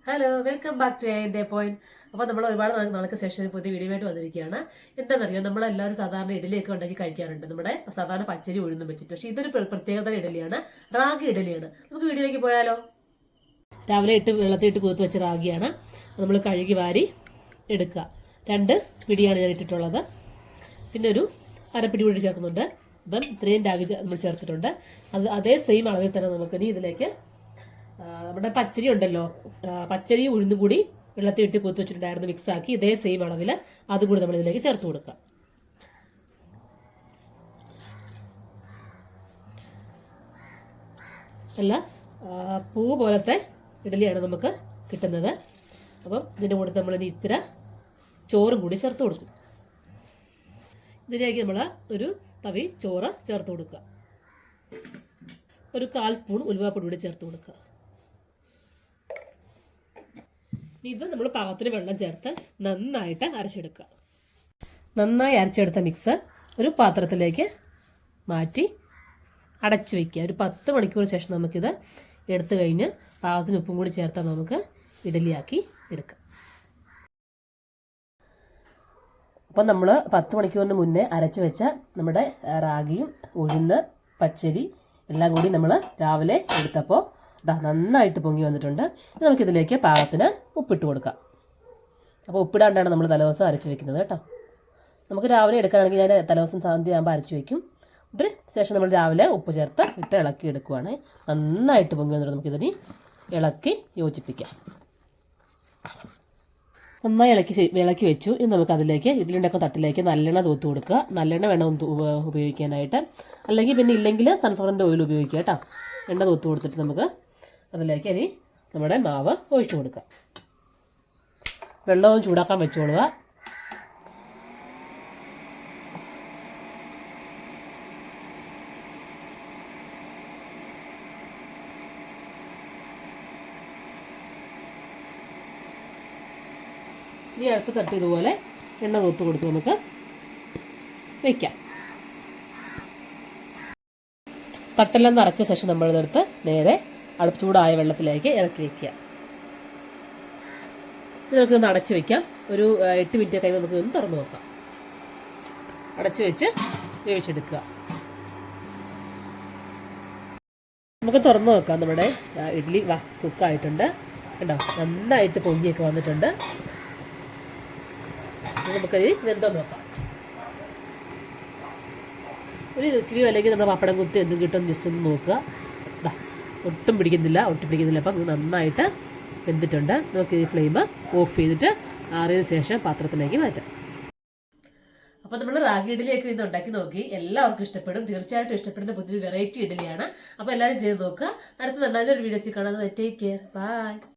Hello, welcome back to എൻ്റെ point. അപ്പോൾ നമ്മൾ ഒരുപാട് നാൾക്ക് ശേഷം പുതിയ വീഡിയോ ആയിട്ട് വന്നിരിക്കുകയാണ്. എന്താണെന്നറിയോ, നമ്മളെല്ലാവരും സാധാരണ ഇഡലിയൊക്കെ ഉണ്ടാക്കി കഴിക്കാറുണ്ട്, നമ്മുടെ സാധാരണ പച്ചരി ഉഴുന്നും വെച്ചിട്ട്. പക്ഷേ ഇതൊരു പ്രത്യേകത ഇഡലിയാണ്, റാഗി ഇഡലിയാണ്. നമുക്ക് വീഡിയോയിലേക്ക് പോയാലോ? രാവിലെ വെള്ളത്തിലിട്ട് കുതിർത്ത് വെച്ച റാഗിയാണ്, നമ്മൾ കഴുകി വാരി എടുക്കുക. 2 പിടിയാണ് ഞാൻ ഇട്ടിട്ടുള്ളത്. പിന്നെ ഒരു അരപ്പിടി കൂടി ചേർക്കുന്നുണ്ട്. ഇപ്പം ഇത്രയും രാഗി നമ്മൾ ചേർത്തിട്ടുണ്ട്. അതേ സെയിം അളവിൽ തന്നെ നമുക്കിനി ഇതിലേക്ക് നമ്മുടെ പച്ചരി ഉണ്ടല്ലോ, പച്ചരി ഉഴുന്നും കൂടി വെള്ളത്തിൽ ഇട്ട് കുത്തി വെച്ചിട്ടുണ്ടായിരുന്നു, മിക്സാക്കി ഇതേ സെയിം അളവിൽ അതുകൂടി നമ്മൾ ഇതിലേക്ക് ചേർത്ത് കൊടുക്കാം. അല്ല, പൂ പോലത്തെ ഇഡലിയാണ് നമുക്ക് കിട്ടുന്നത്. അപ്പം ഇതിൻ്റെ കൂടെ നമ്മൾ ഇനി ഇത്തിരി ചോറും കൂടി ചേർത്ത് കൊടുക്കും. ഇതിലേക്ക് നമ്മൾ ഒരു തവി ചോറ് ചേർത്ത് കൊടുക്കുക. ഒരു 1/4 സ്പൂൺ ഉലുവാപ്പൊടി കൂടി ചേർത്ത് കൊടുക്കുക. ഇത് നമ്മൾ പാകത്തിന് വെള്ളം ചേർത്ത് നന്നായിട്ട് അരച്ചെടുക്കുക. നന്നായി അരച്ചെടുത്ത മിക്സ് ഒരു പാത്രത്തിലേക്ക് മാറ്റി അടച്ചു വയ്ക്കുക. ഒരു 10 മണിക്കൂർ ശേഷം നമുക്കിത് എടുത്തു കഴിഞ്ഞ് പാകത്തിന് ഉപ്പും കൂടി ചേർത്താൽ നമുക്ക് ഇഡലിയാക്കി എടുക്കാം. അപ്പം നമ്മൾ 10 മണിക്കൂറിന് മുന്നേ അരച്ചു വെച്ച നമ്മുടെ റാഗിയും ഉഴുന്ന് പച്ചരി എല്ലാം കൂടി നമ്മൾ രാവിലെ എടുത്തപ്പോൾ നന്നായിട്ട് പൊങ്ങി വന്നിട്ടുണ്ട്. നമുക്കിതിലേക്ക് പാകത്തിന് ഉപ്പിട്ട് കൊടുക്കാം. അപ്പോൾ ഉപ്പിടാണ്ടാണ് നമ്മൾ തലേദിവസം അരച്ച് വെക്കുന്നത് കേട്ടോ. നമുക്ക് രാവിലെ എടുക്കുകയാണെങ്കിൽ ഞാൻ തലേദിവസം സന്ധ്യ ആകുമ്പോൾ അരച്ച് വയ്ക്കും. ഇതിന് ശേഷം നമ്മൾ രാവിലെ ഉപ്പ് ചേർത്ത് ഇട്ട് ഇളക്കി എടുക്കുവാണ്. നന്നായിട്ട് പൊങ്ങി വന്നിട്ട് നമുക്കിതിന് ഇളക്കി യോജിപ്പിക്കാം. നന്നായി ഇളക്കി വെച്ചു. ഇനി നമുക്ക് അതിലേക്ക് ഇഡ്ഡലിയുടെയൊക്കെ തട്ടിലേക്ക് നല്ലെണ്ണ തൂത്ത് കൊടുക്കുക. നല്ലെണ്ണ വേണം ഉപയോഗിക്കാനായിട്ട്, അല്ലെങ്കിൽ പിന്നെ ഇല്ലെങ്കിൽ സൺഫ്ലവറിൻ്റെ ഓയിൽ ഉപയോഗിക്കുക കേട്ടോ. എണ്ണ തൂത്ത് കൊടുത്തിട്ട് നമുക്ക് അതിലേക്ക് ഇനി നമ്മുടെ മാവ് ഒഴിച്ചു കൊടുക്കുക. വെള്ളവും ചൂടാക്കാൻ വെച്ചോളുക. ഇനി അടുത്ത തട്ട് ഇതുപോലെ എണ്ണ തൂത്ത് കൊടുത്ത് നമുക്ക് വയ്ക്കാം. തട്ടെല്ലാം നിറച്ച ശേഷം നമ്മളിതെടുത്ത് നേരെ ചൂടായ വെള്ളത്തിലേക്ക് ഇറക്കി വയ്ക്കുക. ഇത് നമുക്കൊന്ന് അടച്ചു വയ്ക്കാം. ഒരു 8 മിനിറ്റ് കഴിയുമ്പോൾ നമുക്ക് ഒന്ന് തുറന്നു നോക്കാം. അടച്ചു വെച്ച് വേവിച്ചെടുക്കുക. നമുക്ക് തുറന്നു നോക്കാം. നമ്മുടെ ഇഡ്ഡലി കുക്കായിട്ടുണ്ട് കേട്ടോ. നന്നായിട്ട് പൊങ്ങിയൊക്കെ വന്നിട്ടുണ്ട്. നമുക്കത് വെന്തോ നോക്കാം. ഒരു കിലോ അല്ലെങ്കിൽ നമ്മുടെ പപ്പടം കുത്തി എന്തും കിട്ടും ജസ്റ്റ് ഒന്ന് നോക്കുക. ഒട്ടും പിടിക്കുന്നില്ല. അപ്പം നന്നായിട്ട് വെന്തിട്ടുണ്ട്. നമുക്ക് ഈ ഫ്ലെയിം ഓഫ് ചെയ്തിട്ട് ആറിയതിന് ശേഷം പാത്രത്തിലേക്ക് മാറ്റാം. അപ്പോൾ നമ്മൾ റാഗി ഇഡലിയൊക്കെ ഇന്ന് ഉണ്ടാക്കി നോക്കി. എല്ലാവർക്കും ഇഷ്ടപ്പെടും, തീർച്ചയായിട്ടും ഇഷ്ടപ്പെടുന്ന പുതിയൊരു വെറൈറ്റി ഇഡലിയാണ്. അപ്പോൾ എല്ലാവരും ചെയ്ത് നോക്കുക. അടുത്ത നല്ലൊരു വീഡിയോസിൽ കാണാം. Take care, by.